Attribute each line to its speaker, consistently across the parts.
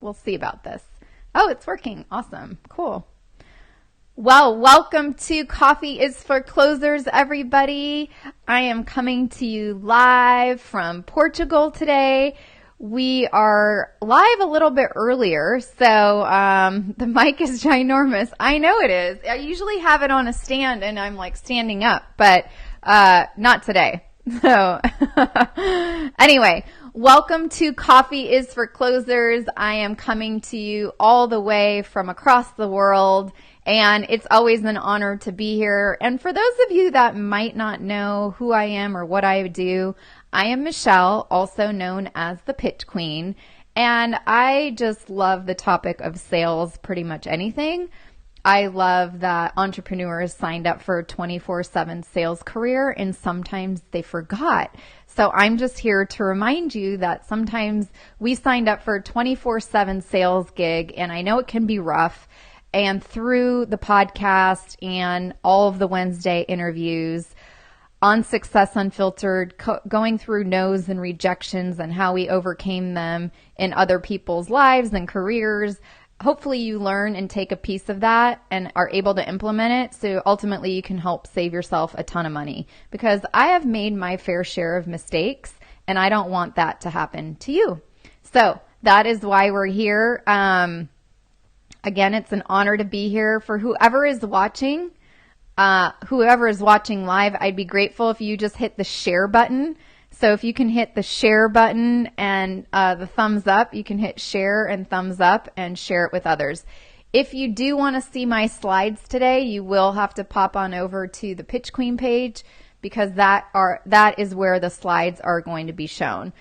Speaker 1: We'll see about this. Oh, it's working. Awesome. Cool. Well, welcome to Coffee is for Closers, everybody. I am coming to you live from Portugal today. We are live a little bit earlier, so the mic is ginormous. I know it is. I usually have it on a stand and I'm like standing up, but not today. So anyway, welcome to Coffee is for Closers. I am coming to you all the way from across the world, and it's always an honor to be here. And for those of you that might not know who I am or what I do, I am Michelle, also known as the Pitch Queen, and I just love the topic of sales, pretty much anything. I love that entrepreneurs signed up for a 24/7 sales career and sometimes they forgot. So I'm just here to remind you that sometimes we signed up for a 24/7 sales gig, and I know it can be rough. And through the podcast and all of the Wednesday interviews on Success Unfiltered, going through no's and rejections and how we overcame them in other people's lives and careers, hopefully you learn and take a piece of that and are able to implement it, so ultimately you can help save yourself a ton of money. Because I have made my fair share of mistakes and I don't want that to happen to you. So that is why we're here. Again, it's an honor to be here. For whoever is watching live, I'd be grateful if you just hit the share button. So if you can hit the share button and the thumbs up, you can hit share and thumbs up and share it with others. If you do want to see my slides today, you will have to pop on over to the Pitch Queen page, because that is where the slides are going to be shown.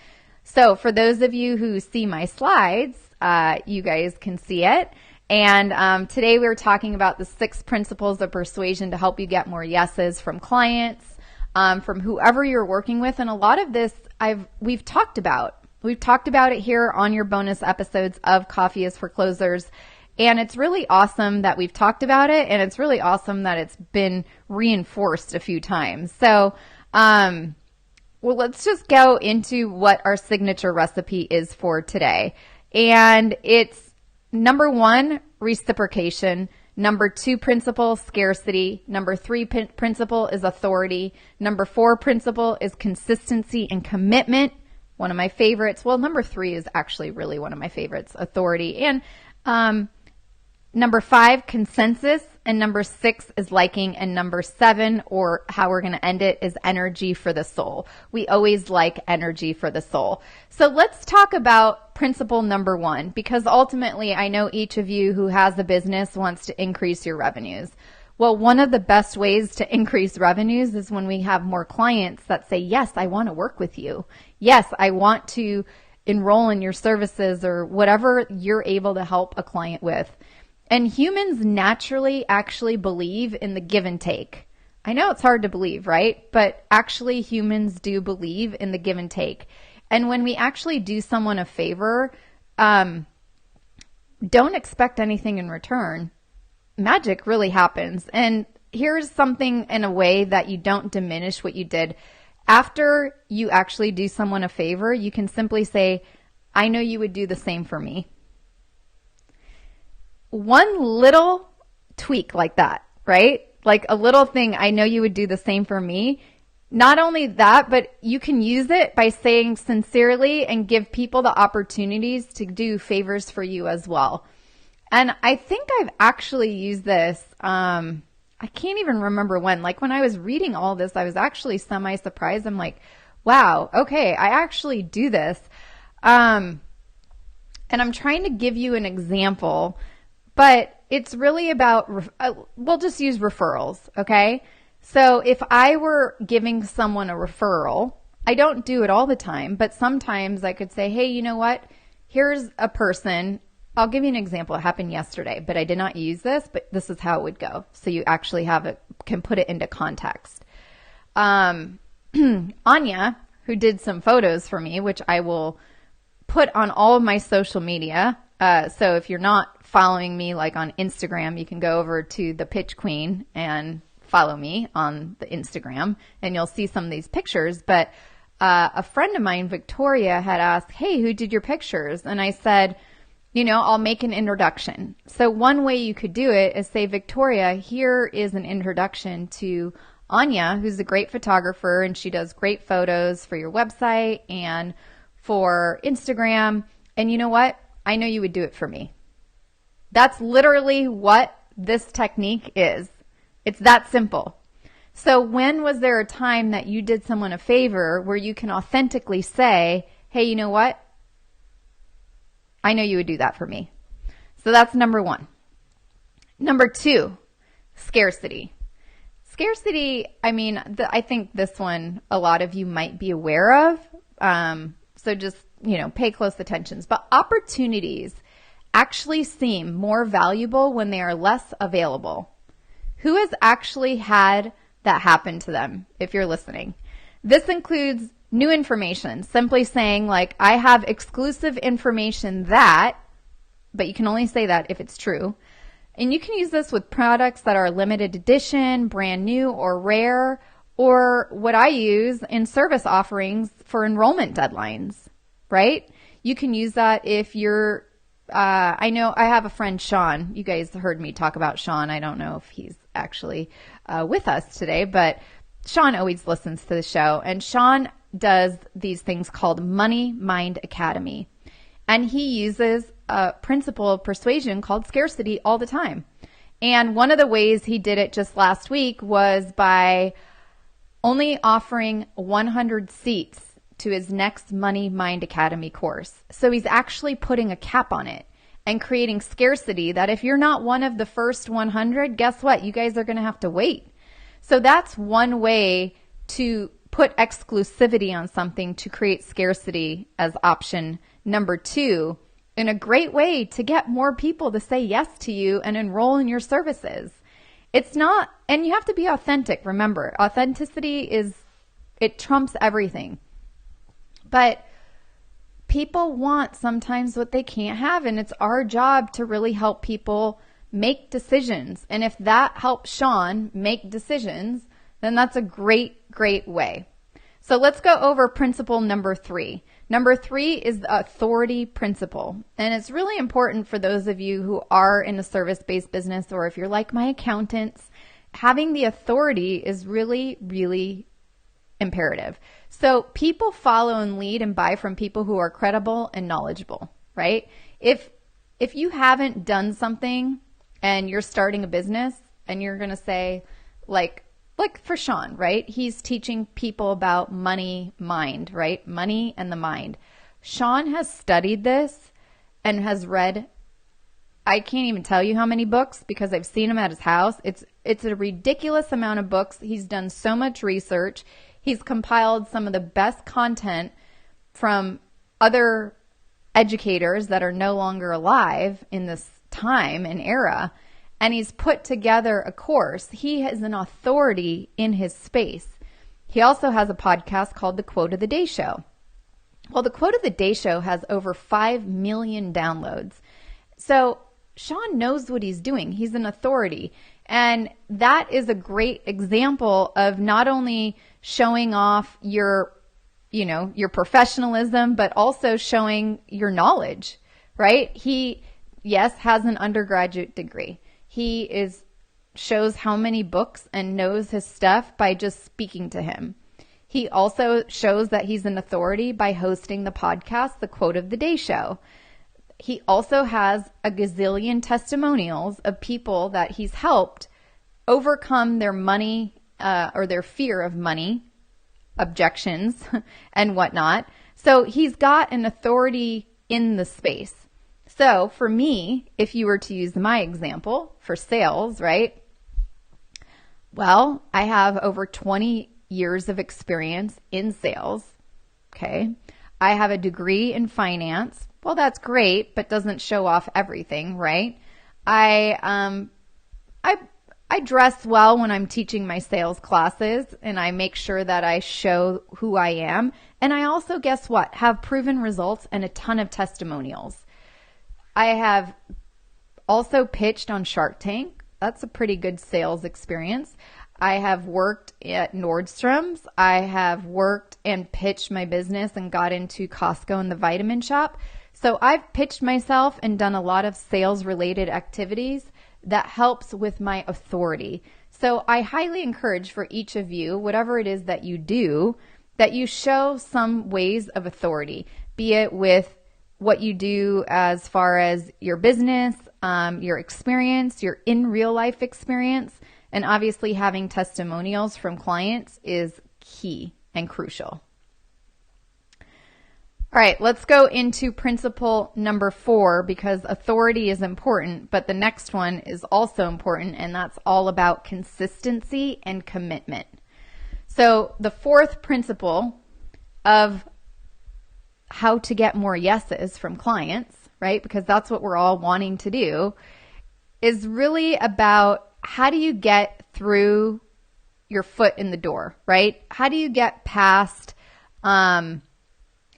Speaker 1: So for those of you who see my slides, you guys can see it. And today we're talking about the 6 principles of persuasion to help you get more yeses from clients, from whoever you're working with. And a lot of this we've talked about. We've talked about it here on your bonus episodes of Coffee is for Closers. And it's really awesome that we've talked about it, and it's really awesome that it's been reinforced a few times. So, well, let's just go into what our signature recipe is for today. And it's number 1, reciprocation. Number 2 principle, scarcity. Number 3 principle is authority. Number 4 principle is consistency and commitment. One of my favorites. Well, number 3 is actually really one of my favorites, authority. And number 5, consensus. And number 6 is liking. And number 7, or how we're going to end it, is energy for the soul. We always like energy for the soul. So let's talk about principle number 1, because ultimately I know each of you who has a business wants to increase your revenues. Well, one of the best ways to increase revenues is when we have more clients that say, yes, I want to work with you. Yes, I want to enroll in your services, or whatever you're able to help a client with. And humans naturally actually believe in the give and take. I know it's hard to believe, right? But actually humans do believe in the give and take. And when we actually do someone a favor, don't expect anything in return. Magic really happens. And here's something in a way that you don't diminish what you did. After you actually do someone a favor, you can simply say, I know you would do the same for me. One little tweak like that, right? Like a little thing, I know you would do the same for me. Not only that, but you can use it by saying sincerely and give people the opportunities to do favors for you as well. And I think I've actually used this. I can't even remember when. Like when I was reading all this, I was actually semi-surprised. I'm like, wow, okay, I actually do this. And I'm trying to give you an example. But it's really about, we'll just use referrals, okay? So if I were giving someone a referral, I don't do it all the time, but sometimes I could say, hey, you know what? Here's a person. I'll give you an example. It happened yesterday, but I did not use this, but this is how it would go. So you actually have it, can put it into context. Anya, who did some photos for me, which I will put on all of my social media. So if you're not following me like on Instagram, you can go over to the Pitch Queen and follow me on the Instagram, and you'll see some of these pictures. But a friend of mine, Victoria, had asked, hey, who did your pictures? And I said, I'll make an introduction. So one way you could do it is say, Victoria, here is an introduction to Anya, who's a great photographer, and she does great photos for your website and for Instagram. And you know what? I know you would do it for me. That's literally what this technique is. It's that simple. So when was there a time that you did someone a favor where you can authentically say, hey, you know what? I know you would do that for me. So that's number one. Number two, scarcity. Scarcity, I think this one a lot of you might be aware of. So just, pay close attention. But opportunities actually seem more valuable when they are less available. Who has actually had that happen to them, if you're listening? This includes new information, simply saying like, I have exclusive information that, but you can only say that if it's true. And you can use this with products that are limited edition, brand new, or rare, or what I use in service offerings for enrollment deadlines, right? You can use that if you're, I know I have a friend, Sean. You guys heard me talk about Sean. I don't know if he's actually with us today, but Sean always listens to the show. And Sean does these things called Money Mind Academy. And he uses a principle of persuasion called scarcity all the time. And one of the ways he did it just last week was by only offering 100 seats to his next Money Mind Academy course. So he's actually putting a cap on it and creating scarcity that if you're not one of the first 100, guess what? You guys are going to have to wait. So that's one way to put exclusivity on something to create scarcity as option number two, and a great way to get more people to say yes to you and enroll in your services. It's not, and you have to be authentic. Remember, authenticity it trumps everything. But people want sometimes what they can't have, and it's our job to really help people make decisions. And if that helps Sean make decisions, then that's a great, great way. So let's go over principle number three. Number three is the authority principle. And it's really important for those of you who are in a service-based business, or if you're like my accountants, having the authority is really, really imperative. So people follow and lead and buy from people who are credible and knowledgeable, right? If you haven't done something and you're starting a business and you're going to say, like for Sean, right? He's teaching people about money mind, right? Money and the mind. Sean has studied this and has read, I can't even tell you how many books because I've seen him at his house. It's a ridiculous amount of books. He's done so much research. He's compiled some of the best content from other educators that are no longer alive in this time and era. And he's put together a course. He is an authority in his space. He also has a podcast called The Quote of the Day Show. Well, The Quote of the Day Show has over 5 million downloads. So Sean knows what he's doing. He's an authority. And that is a great example of not only showing off your professionalism, but also showing your knowledge, right? He, yes, has an undergraduate degree. He shows how many books and knows his stuff by just speaking to him. He also shows that he's an authority by hosting the podcast, The Quote of the Day Show. He also has a gazillion testimonials of people that he's helped overcome their money or their fear of money objections and whatnot. So he's got an authority in the space. So for me, if you were to use my example for sales, right? Well, I have over 20 years of experience in sales. Okay. I have a degree in finance. Well, that's great, but doesn't show off everything, right? I dress well when I'm teaching my sales classes, and I make sure that I show who I am. And I also, guess what? Have proven results and a ton of testimonials. I have also pitched on Shark Tank. That's a pretty good sales experience. I have worked at Nordstrom's. I have worked and pitched my business and got into Costco and the Vitamin Shoppe. So I've pitched myself and done a lot of sales related activities that helps with my authority. So I highly encourage for each of you, whatever it is that you do, that you show some ways of authority, be it with what you do as far as your business, your experience, your in real life experience, and obviously having testimonials from clients is key and crucial. All right, let's go into principle number 4 because authority is important, but the next one is also important, and that's all about consistency and commitment. So the fourth principle of how to get more yeses from clients, right? Because that's what we're all wanting to do, is really about how do you get through your foot in the door, right? How do you get past,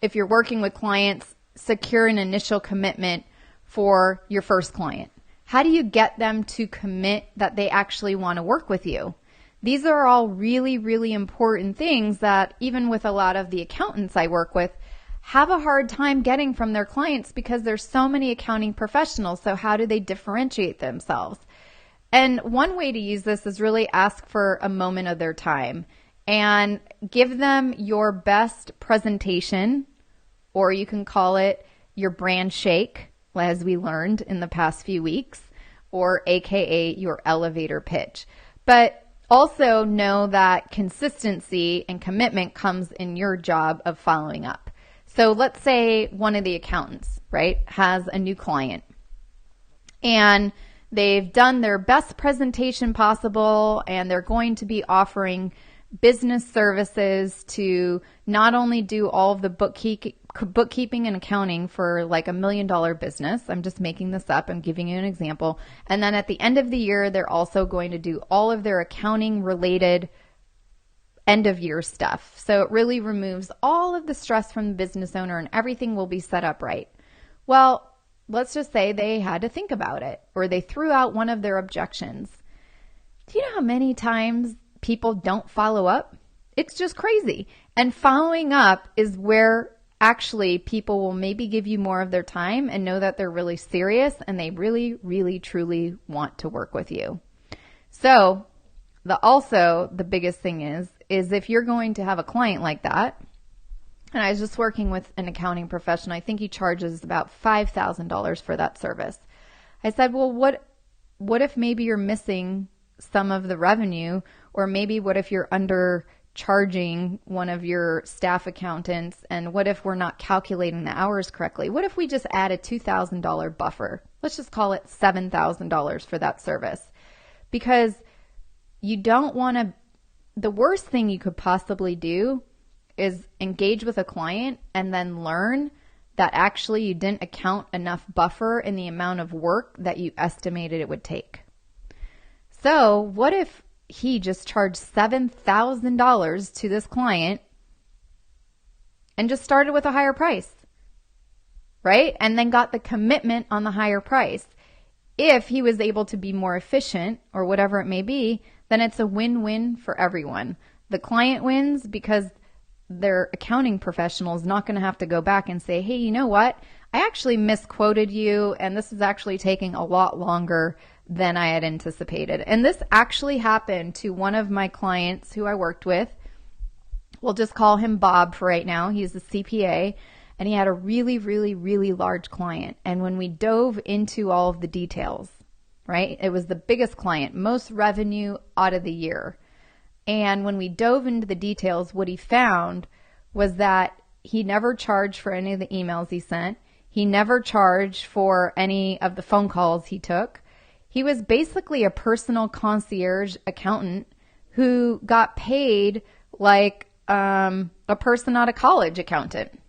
Speaker 1: if you're working with clients, secure an initial commitment for your first client? How do you get them to commit that they actually want to work with you? These are all really, really important things that even with a lot of the accountants I work with have a hard time getting from their clients because there's so many accounting professionals. So how do they differentiate themselves? And one way to use this is really ask for a moment of their time and give them your best presentation, or you can call it your brand shake, as we learned in the past few weeks, or AKA your elevator pitch. But also know that consistency and commitment comes in your job of following up. So let's say one of the accountants, right, has a new client and they've done their best presentation possible and they're going to be offering business services to not only do all of the bookkeeping and accounting for like $1 million business. I'm just making this up. I'm giving you an example. And then at the end of the year, they're also going to do all of their accounting related end of year stuff. So it really removes all of the stress from the business owner and everything will be set up right. Well, let's just say they had to think about it or they threw out one of their objections. Do you know how many times people don't follow up? It's just crazy. And following up is where actually people will maybe give you more of their time and know that they're really serious and they really, really, truly want to work with you. So the biggest thing is if you're going to have a client like that, and I was just working with an accounting professional, I think he charges about $5,000 for that service. I said, well, what if maybe you're missing some of the revenue, or maybe what if you're undercharging one of your staff accountants, and what if we're not calculating the hours correctly? What if we just add a $2,000 buffer? Let's just call it $7,000 for that service. Because you don't want to, the worst thing you could possibly do is engage with a client and then learn that actually you didn't account enough buffer in the amount of work that you estimated it would take. So what if he just charged $7,000 to this client and just started with a higher price, right? And then got the commitment on the higher price. If he was able to be more efficient or whatever it may be, then it's a win-win for everyone. The client wins because their accounting professional is not going to have to go back and say, hey, you know what? I actually misquoted you and this is actually taking a lot longer than I had anticipated. And this actually happened to one of my clients who I worked with. We'll just call him Bob for right now. He's a CPA and he had a really, really, really large client. And when we dove into all of the details, right, it was the biggest client, most revenue out of the year. And when we dove into the details, what he found was that he never charged for any of the emails he sent. He never charged for any of the phone calls he took. He was basically a personal concierge accountant who got paid like a person out of college accountant.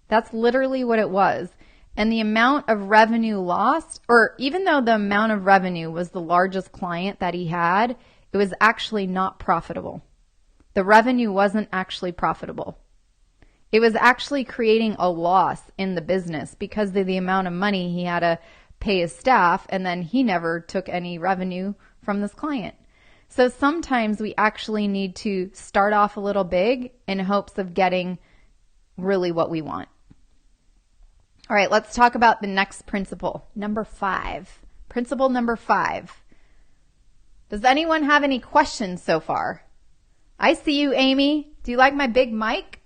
Speaker 1: That's literally what it was. And the amount of revenue lost, or even though the amount of revenue was the largest client that he had, it was actually not profitable. The revenue wasn't actually profitable. It was actually creating a loss in the business because of the amount of money he had to pay his staff, and then he never took any revenue from this client. So sometimes we actually need to start off a little big in hopes of getting really what we want. All right, let's talk about the next principle, number 5. Principle number 5. Does anyone have any questions so far? I see you, Amy. Do you like my big mic?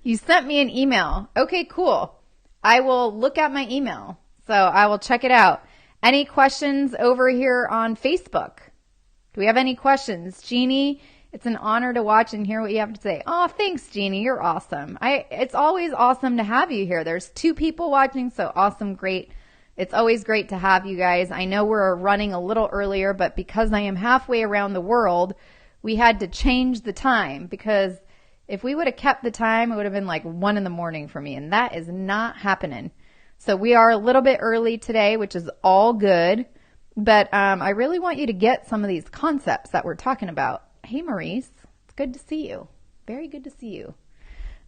Speaker 1: You sent me an email. Okay, cool. I will look at my email. So I will check it out. Any questions over here on Facebook? Do we have any questions? Jeannie, it's an honor to watch and hear what you have to say. Oh, thanks, Jeannie. You're awesome. It's always awesome to have you here. There's 2 people watching, so awesome, great. It's always great to have you guys. I know we're running a little earlier, but because I am halfway around the world, we had to change the time, because if we would have kept the time, it would have been like 1 a.m. for me, and that is not happening. So we are a little bit early today, which is all good, but I really want you to get some of these concepts that we're talking about. Hey, Maurice, it's good to see you. Very good to see you.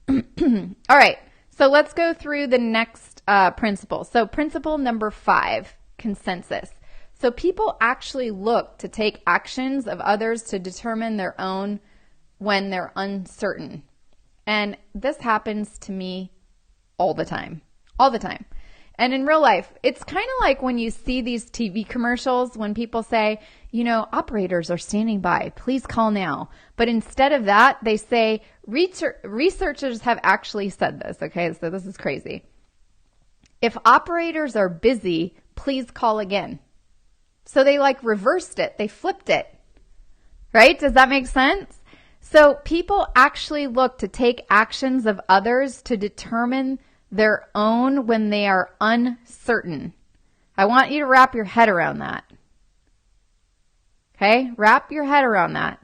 Speaker 1: All right, so let's go through the next principle. So principle number 5, consensus. So people actually look to take actions of others to determine their own when they're uncertain. And this happens to me all the time. All the time. And in real life, it's kind of like when you see these TV commercials when people say, operators are standing by, please call now. But instead of that, they say, researchers have actually said this, okay? So this is crazy. If operators are busy, please call again. So they reversed it. They flipped it. Right? Does that make sense? So people actually look to take actions of others to determine their own when they are uncertain. I want you to wrap your head around that. Okay? Wrap your head around that.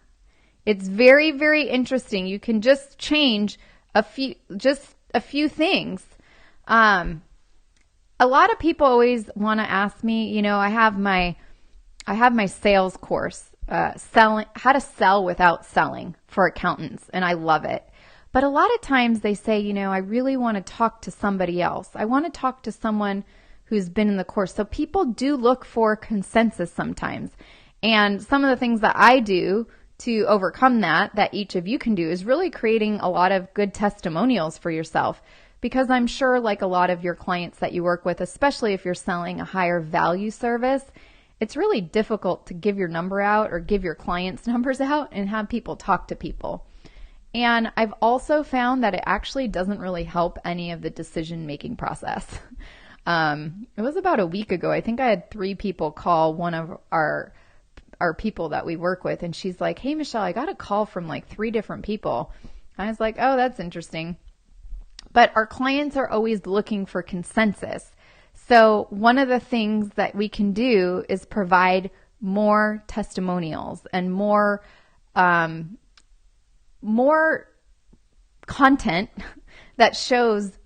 Speaker 1: It's very, very interesting. You can just change a few things. A lot of people always want to ask me, I have my sales course, how to sell without selling for accountants, and I love it. But a lot of times they say, I really want to talk to somebody else. I want to talk to someone who's been in the course. So people do look for consensus sometimes. And some of the things that I do to overcome that each of you can do, is really creating a lot of good testimonials for yourself. Because I'm sure a lot of your clients that you work with, especially if you're selling a higher value service, it's really difficult to give your number out or give your clients' numbers out and have people talk to people. And I've also found that it actually doesn't really help any of the decision-making process. It was about a week ago. I think I had 3 people call one of our people that we work with, and she's like, hey, Michelle, I got a call from 3 different people. I was like, oh, that's interesting. But our clients are always looking for consensus. So one of the things that we can do is provide more testimonials and more content that shows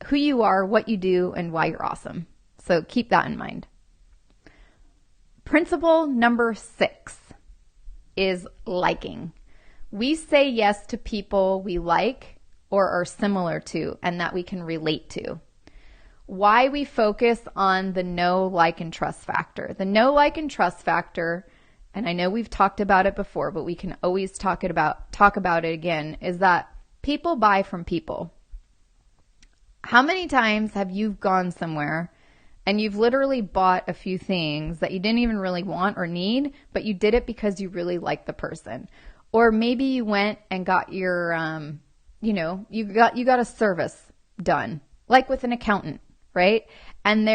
Speaker 1: who you are, what you do, and why you're awesome. So keep that in mind. Principle number 6 is liking. We say yes to people we like or are similar to and that we can relate to. Why we focus on the know, like, and trust factor. The know, like, and trust factor, and I know we've talked about it before, but we can always talk about it again, is that people buy from people. How many times have you gone somewhere and you've literally bought a few things that you didn't even really want or need, but you did it because you really like the person? Or maybe you went and got your, you got a service done, like with an accountant, right? And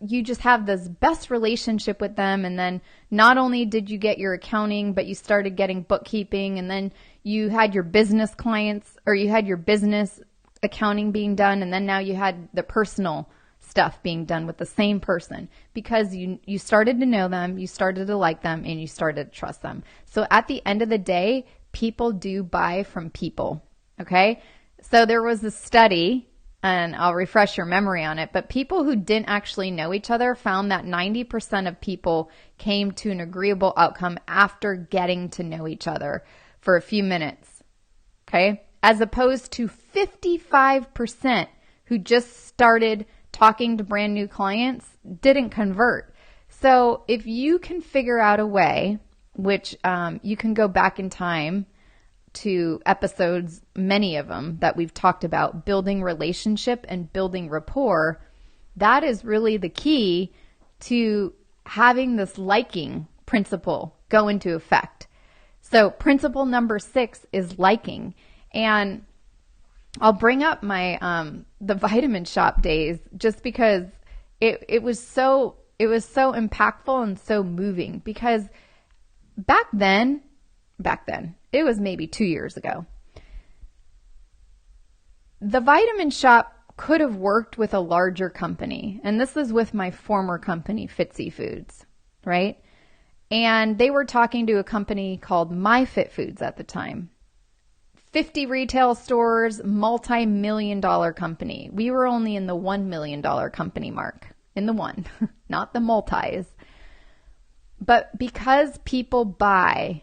Speaker 1: you just have this best relationship with them. And then not only did you get your accounting, but you started getting bookkeeping, and then you had your business clients, or you had your business accounting being done. And then now you had the personal stuff being done with the same person, because you started to know them, you started to like them, and you started to trust them. So at the end of the day, people do buy from people. Okay. So there was a study, and I'll refresh your memory on it, but people who didn't actually know each other found that 90% of people came to an agreeable outcome after getting to know each other for a few minutes. Okay. As opposed to 55% who just started talking to brand new clients didn't convert. So if you can figure out a way, which you can go back in time, to episodes, many of them that we've talked about, building relationship and building rapport, that is really the key to having this liking principle go into effect. So principle number 6 is liking. And I'll bring up my the Vitamin Shoppe days just because it was so impactful and so moving, because back then, it was maybe 2 years ago, the Vitamin Shoppe could have worked with a larger company. And this is with my former company, FITzee Foods, right? And they were talking to a company called Foods at the time. 50 retail stores, multi-million-dollar company. We were only in the $1 million company mark, in the one, not the multis. But because people buy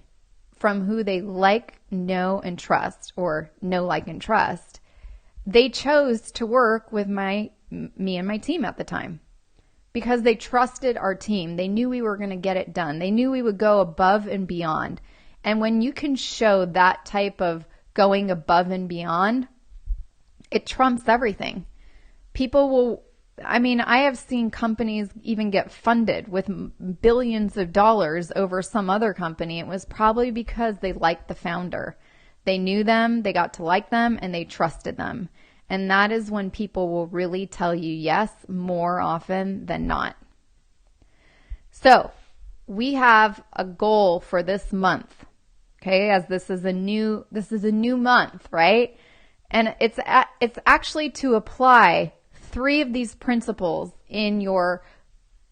Speaker 1: from who they like, know, and trust, or know, like, and trust, they chose to work with me and my team at the time because they trusted our team. They knew we were going to get it done. They knew we would go above and beyond. And when you can show that type of going above and beyond, it trumps everything. People will, I have seen companies even get funded with billions of dollars over some other company. It was probably because they liked the founder. They knew them, they got to like them, and they trusted them. And that is when people will really tell you yes more often than not. So we have a goal for this month. Okay, as this is a new month, right? And it's actually to apply 3 of these principles in your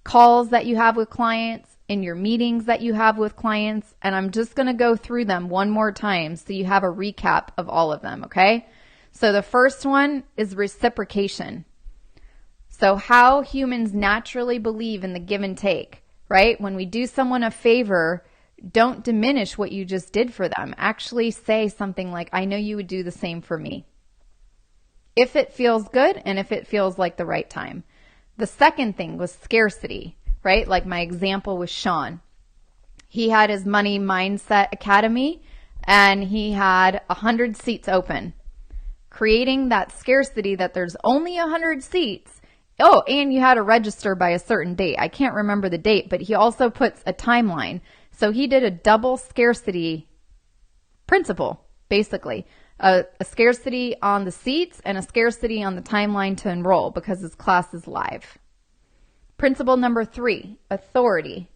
Speaker 1: calls that you have with clients, in your meetings that you have with clients, and I'm just going to go through them one more time so you have a recap of all of them, okay? So the first one is reciprocation. So how humans naturally believe in the give and take, right? When we do someone a favor, don't diminish what you just did for them. Actually say something like, I know you would do the same for me, if it feels good and if it feels like the right time. The second thing was scarcity, right? Like my example with Sean. He had his Money Mindset Academy and he had 100 seats open. Creating that scarcity that there's only 100 seats. Oh, and you had to register by a certain date. I can't remember the date, but he also puts a timeline. So he did a double scarcity principle, basically. A scarcity on the seats and a scarcity on the timeline to enroll because his class is live. Principle number 3, authority.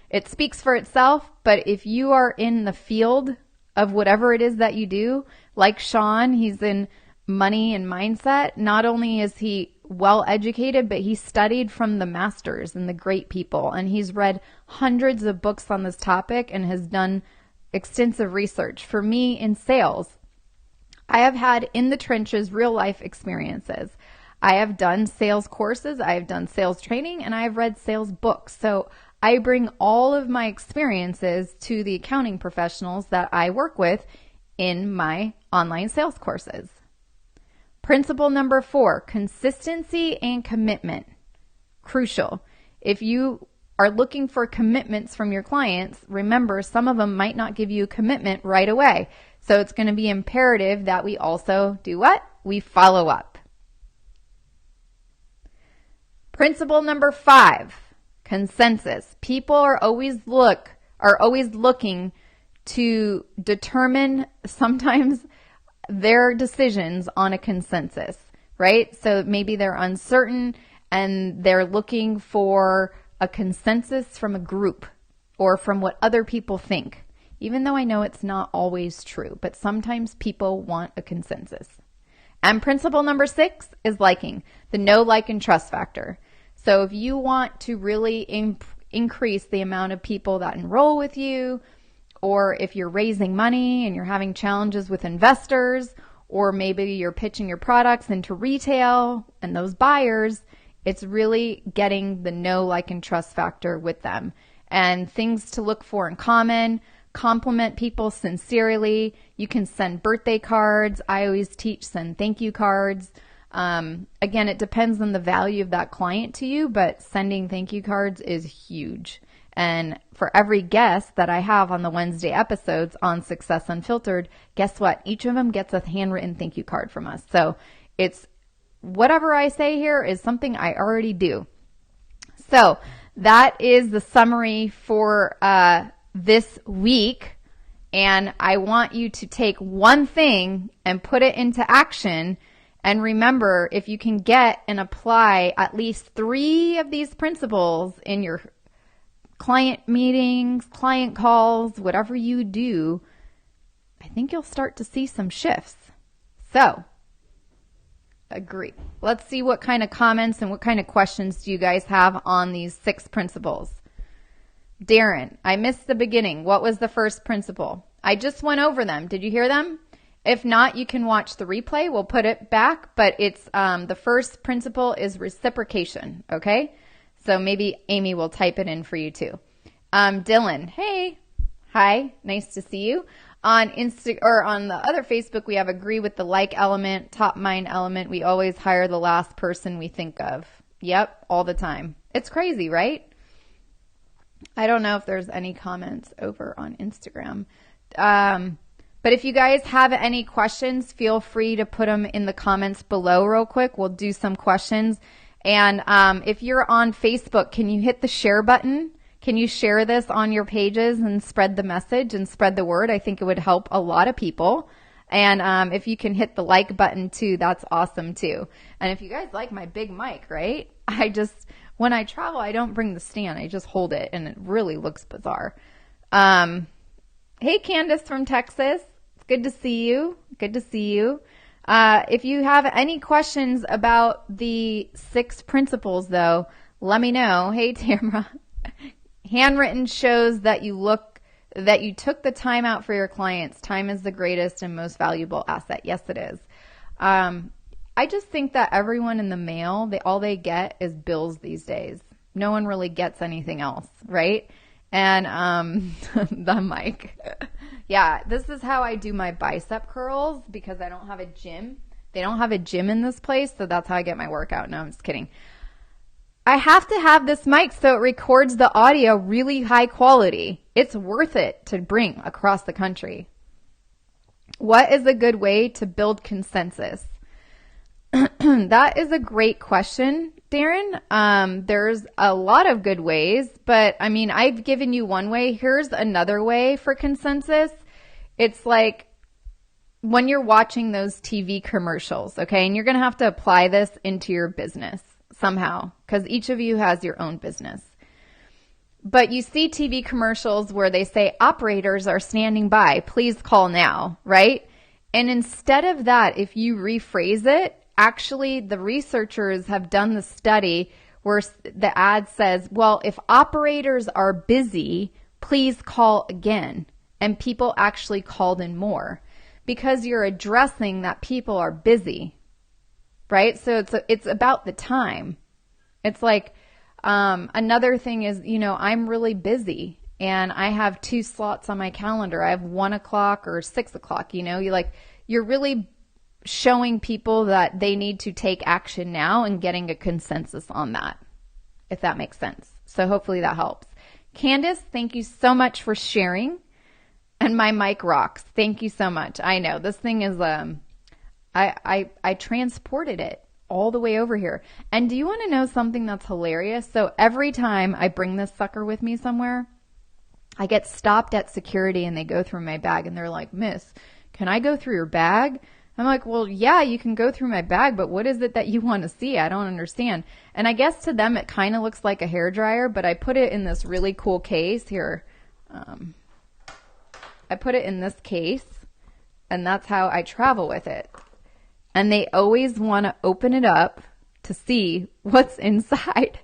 Speaker 1: It speaks for itself, but if you are in the field of whatever it is that you do, like Sean, he's in money and mindset. Not only is he well educated, but he studied from the masters and the great people, and he's read hundreds of books on this topic and has done extensive research. For me, in sales, I have had in the trenches real life experiences. I have done sales courses, I have done sales training, and I have read sales books. So I bring all of my experiences to the accounting professionals that I work with in my online sales courses. Principle number 4, consistency and commitment. Crucial. If you are looking for commitments from your clients, remember some of them might not give you a commitment right away. So it's going to be imperative that we also do what? We follow up. Principle number 5, consensus. People are always looking to determine sometimes their decisions on a consensus, right? So maybe they're uncertain and they're looking for a consensus from a group or from what other people think, even though I know it's not always true, but sometimes people want a consensus. And principle number 6 is liking, the know, like, and trust factor. So if you want to really increase the amount of people that enroll with you, or if you're raising money and you're having challenges with investors, or maybe you're pitching your products into retail and those buyers, it's really getting the know, like, and trust factor with them. And things to look for in common: compliment people sincerely. You can send birthday cards. I always teach send thank you cards. Again, it depends on the value of that client to you, but sending thank you cards is huge. And for every guest that I have on the Wednesday episodes on Success Unfiltered, guess what? Each of them gets a handwritten thank you card from us. So it's whatever I say here is something I already do. So that is the summary for this week. And I want you to take one thing and put it into action. And remember, if you can get and apply at least 3 of these principles in your client meetings, client calls, whatever you do, I think you'll start to see some shifts. So, agree. Let's see what kind of comments and what kind of questions do you guys have on these 6 principles. Darren, I missed the beginning. What was the first principle? I just went over them. Did you hear them? If not, you can watch the replay. We'll put it back, but it's the first principle is reciprocation, okay? So maybe Amy will type it in for you too. Dylan, hey. Hi, nice to see you. On on the other Facebook, we have agree with the like element, top mind element. We always hire the last person we think of. Yep, all the time. It's crazy, right? I don't know if there's any comments over on Instagram. But if you guys have any questions, feel free to put them in the comments below real quick. We'll do some questions. And if you're on Facebook, can you hit the share button? Can you share this on your pages and spread the message and spread the word? I think it would help a lot of people. And if you can hit the like button too, that's awesome too. And if you guys like my big mic, right? When I travel, I don't bring the stand. I just hold it, and it really looks bizarre. Hey, Candace from Texas. It's good to see you. Good to see you. If you have any questions about the 6 principles, though, let me know. Hey, Tamara. Handwritten shows that you took the time out for your clients. Time is the greatest and most valuable asset. Yes, it is. I just think that everyone in the mail, all they get is bills these days. No one really gets anything else, right? And the mic. Yeah, this is how I do my bicep curls because I don't have a gym. They don't have a gym in this place, so that's how I get my workout. No, I'm just kidding. I have to have this mic so it records the audio really high quality. It's worth it to bring across the country. What is a good way to build consensus? That is a great question, Darren. There's a lot of good ways, but I mean, I've given you one way. Here's another way for consensus. It's like when you're watching those TV commercials, okay, and you're going to have to apply this into your business somehow because each of you has your own business. But you see TV commercials where they say operators are standing by, please call now, right? And instead of that, if you rephrase it, actually the researchers have done the study where the ad says, well, if operators are busy, please call again. And people actually called in more because you're addressing that people are busy, right? So it's about the time. It's like, another thing is, I'm really busy and I have 2 slots on my calendar. I have 1 o'clock or 6 o'clock, you're really showing people that they need to take action now and getting a consensus on that, if that makes sense. So hopefully that helps. Candace, thank you so much for sharing. And my mic rocks. Thank you so much. I know this thing is, I transported it all the way over here. And do you want to know something that's hilarious? So every time I bring this sucker with me somewhere, I get stopped at security and they go through my bag and they're like, Miss, can I go through your bag? I'm like, well, yeah, you can go through my bag, but what is it that you want to see? I don't understand. And I guess to them, it kind of looks like a hairdryer, but I put it in this really cool case here. I put it in this case and that's how I travel with it. And they always want to open it up to see what's inside.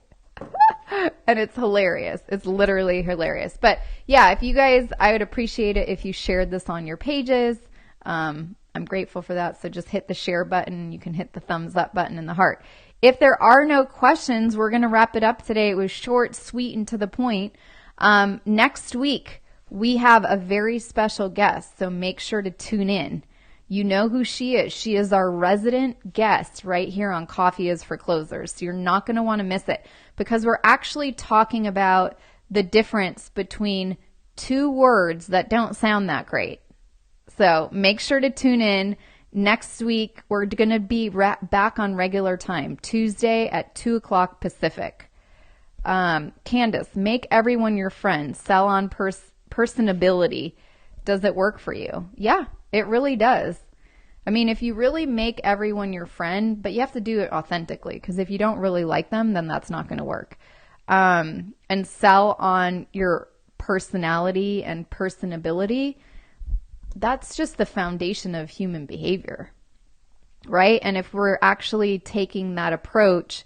Speaker 1: And it's hilarious. It's literally hilarious. But yeah, if you guys, I would appreciate it if you shared this on your pages. I'm grateful for that. So just hit the share button. You can hit the thumbs up button and the heart. If there are no questions, we're going to wrap it up today. It was short, sweet, and to the point. Next week, we have a very special guest. So make sure to tune in. You know who she is. She is our resident guest right here on Coffee is for Closers. So you're not going to want to miss it because we're actually talking about the difference between two words that don't sound that great. So make sure to tune in. Next week, we're going to be back on regular time, Tuesday at 2 o'clock Pacific. Candace, make everyone your friend. Sell on personability. Does it work for you? Yeah, it really does. I mean, if you really make everyone your friend, but you have to do it authentically, because if you don't really like them, then that's not going to work. And sell on your personality and personability. That's just the foundation of human behavior, right? And if we're actually taking that approach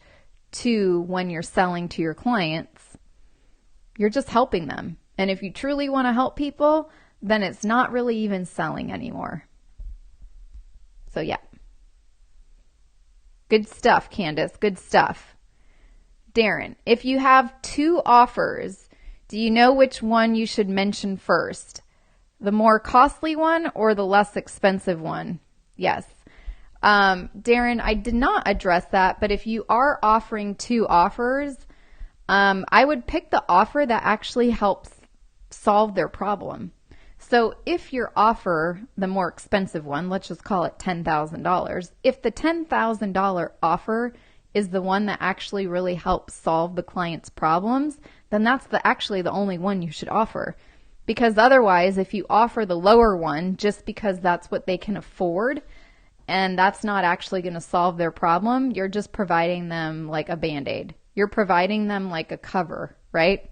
Speaker 1: to when you're selling to your clients, you're just helping them. And if you truly want to help people, then it's not really even selling anymore. So yeah. Good stuff, Candace. Good stuff. Darren, if you have two offers, do you know which one you should mention first? The more costly one or the less expensive one? Yes. Darren, I did not address that, but if you are offering two offers, I would pick the offer that actually helps solve their problem. So if your offer, the more expensive one, let's just call it $10,000, if the $10,000 offer is the one that actually really helps solve the client's problems, then that's actually the only one you should offer. Because otherwise, if you offer the lower one just because that's what they can afford and that's not actually going to solve their problem, you're just providing them like a Band-Aid. You're providing them like a cover, right?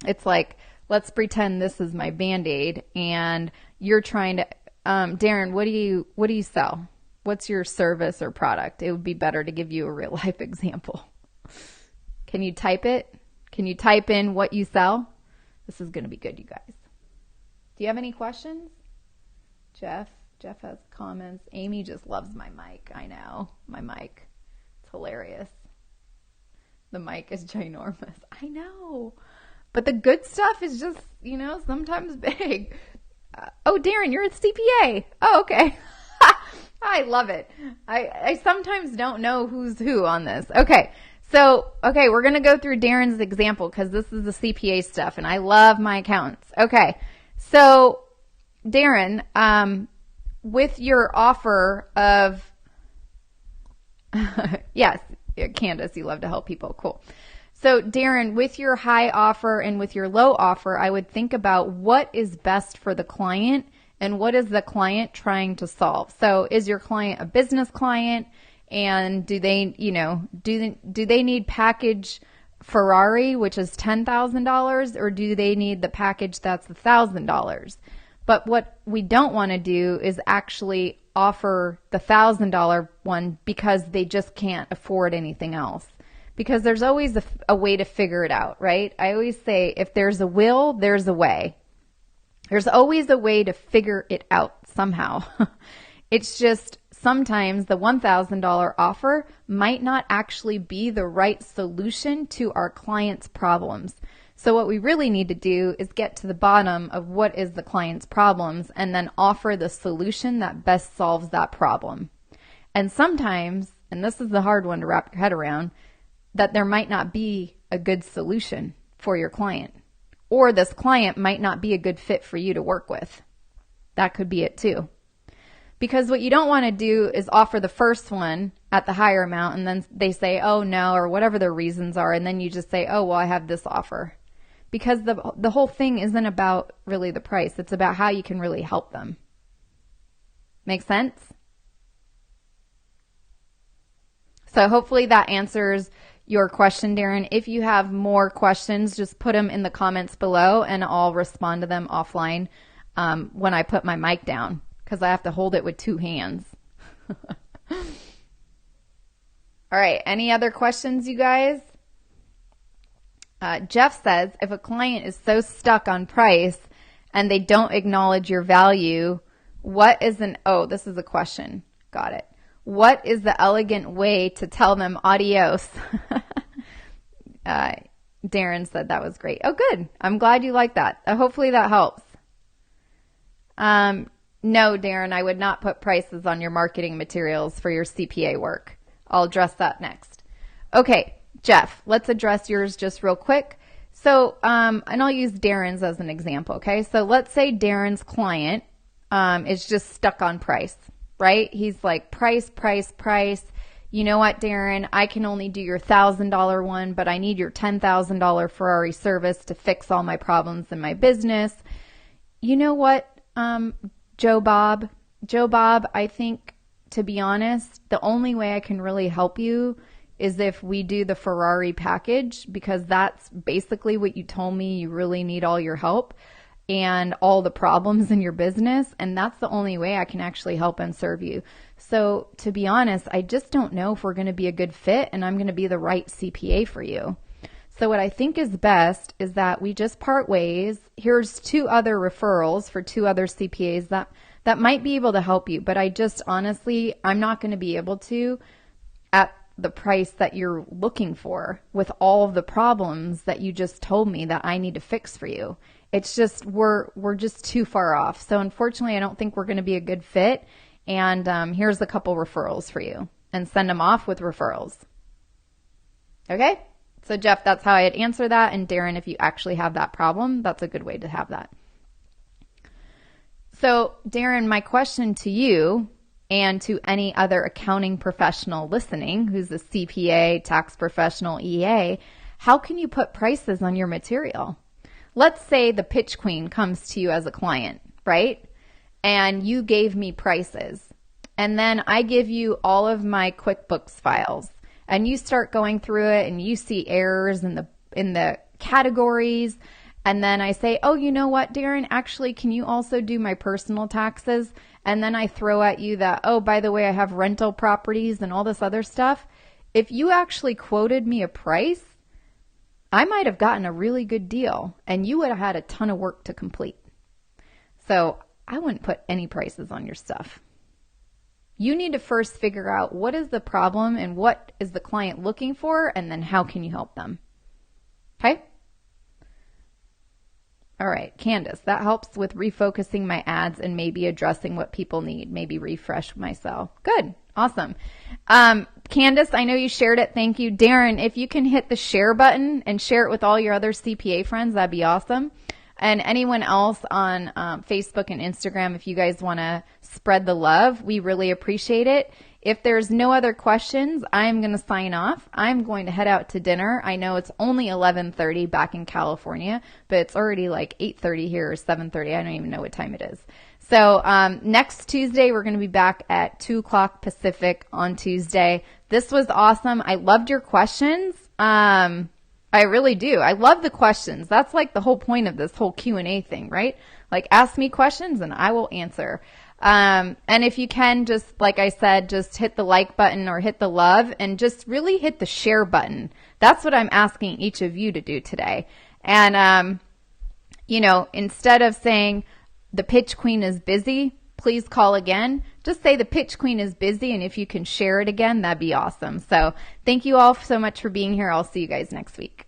Speaker 1: It's like, let's pretend this is my Band-Aid and you're trying to, Darren, what do you sell? What's your service or product? It would be better to give you a real life example. Can you type it? Can you type in what you sell? This is going to be good, you guys. Do you have any questions? Jeff has comments. Amy just loves my mic. I know. My mic. It's hilarious. The mic is ginormous. I know. But the good stuff is just, sometimes big. Oh, Darren, you're a CPA. Oh, okay. I love it. I sometimes don't know who's who on this. Okay. So, we're going to go through Darren's example because this is the CPA stuff and I love my accountants. Okay. So, Darren, with your offer of, yes, Candace, you love to help people. Cool. So, Darren, with your high offer and with your low offer, I would think about what is best for the client and what is the client trying to solve. So, is your client a business client? And do they, do they need package Ferrari, which is $10,000, or do they need the package that's $1,000? But what we don't want to do is actually offer the $1,000 one because they just can't afford anything else. Because there's always a way to figure it out, right? I always say, if there's a will, there's a way. There's always a way to figure it out somehow. It's just sometimes the $1,000 offer might not actually be the right solution to our client's problems. So what we really need to do is get to the bottom of what is the client's problems and then offer the solution that best solves that problem. And sometimes, and this is the hard one to wrap your head around, that there might not be a good solution for your client, or this client might not be a good fit for you to work with. That could be it too. Because what you don't want to do is offer the first one at the higher amount and then they say, oh no, or whatever their reasons are. And then you just say, oh, well, I have this offer. Because the whole thing isn't about really the price. It's about how you can really help them. Make sense? So hopefully that answers your question, Darren. If you have more questions, just put them in the comments below and I'll respond to them offline when I put my mic down, because I have to hold it with two hands. All right. Any other questions, you guys? Jeff says, if a client is so stuck on price and they don't acknowledge your value, what is this is a question. Got it. What is the elegant way to tell them adios? Darren said that was great. Oh, good. I'm glad you like that. Hopefully that helps. No, Darren, I would not put prices on your marketing materials for your CPA work. I'll address that next. Okay, Jeff, let's address yours just real quick. And I'll use Darren's as an example, okay? So let's say Darren's client is just stuck on price, right? He's like, price, price, price. You know what, Darren? I can only do your $1,000 one, but I need your $10,000 Ferrari service to fix all my problems in my business. You know what, Joe Bob? Joe Bob, I think, to be honest, the only way I can really help you is if we do the Ferrari package, because that's basically what you told me you really need all your help and all the problems in your business. And that's the only way I can actually help and serve you. So to be honest, I just don't know if we're going to be a good fit and I'm going to be the right CPA for you. So what I think is best is that we just part ways. Here's 2 other referrals for 2 other CPAs that might be able to help you. But I just honestly, I'm not going to be able to at the price that you're looking for with all of the problems that you just told me that I need to fix for you. It's just, we're just too far off. So unfortunately, I don't think we're going to be a good fit. And here's a couple referrals for you, and send them off with referrals. Okay? So Jeff, that's how I'd answer that. And Darren, if you actually have that problem, that's a good way to have that. So Darren, my question to you and to any other accounting professional listening who's a CPA, tax professional, EA, how can you put prices on your material? Let's say the pitch queen comes to you as a client, right? And you gave me prices. And then I give you all of my QuickBooks files. And you start going through it and you see errors in the categories. And then I say, oh, you know what, Darren, actually, can you also do my personal taxes? And then I throw at you that, oh, by the way, I have rental properties and all this other stuff. If you actually quoted me a price, I might have gotten a really good deal and you would have had a ton of work to complete. So I wouldn't put any prices on your stuff. You need to first figure out what is the problem and what is the client looking for, and then how can you help them? Okay? All right, Candace, that helps with refocusing my ads and maybe addressing what people need, maybe refresh myself. Good. Awesome. Candace, I know you shared it. Thank you. Darren, if you can hit the share button and share it with all your other CPA friends, that'd be awesome. And anyone else on Facebook and Instagram, if you guys want to spread the love, we really appreciate it. If there's no other questions, I'm going to sign off. I'm going to head out to dinner. I know it's only 11:30 back in California, but it's already like 8:30 here or 7:30. I don't even know what time it is. So next Tuesday, we're going to be back at 2 o'clock Pacific on Tuesday. This was awesome. I loved your questions. I really do. I love the questions. That's like the whole point of this whole Q&A thing, right? Like, ask me questions and I will answer. And if you can, just like I said, just hit the like button or hit the love and just really hit the share button. That's what I'm asking each of you to do today. And, instead of saying the pitch queen is busy, please call again. Just say the pitch queen is busy. And if you can share it again, that'd be awesome. So thank you all so much for being here. I'll see you guys next week.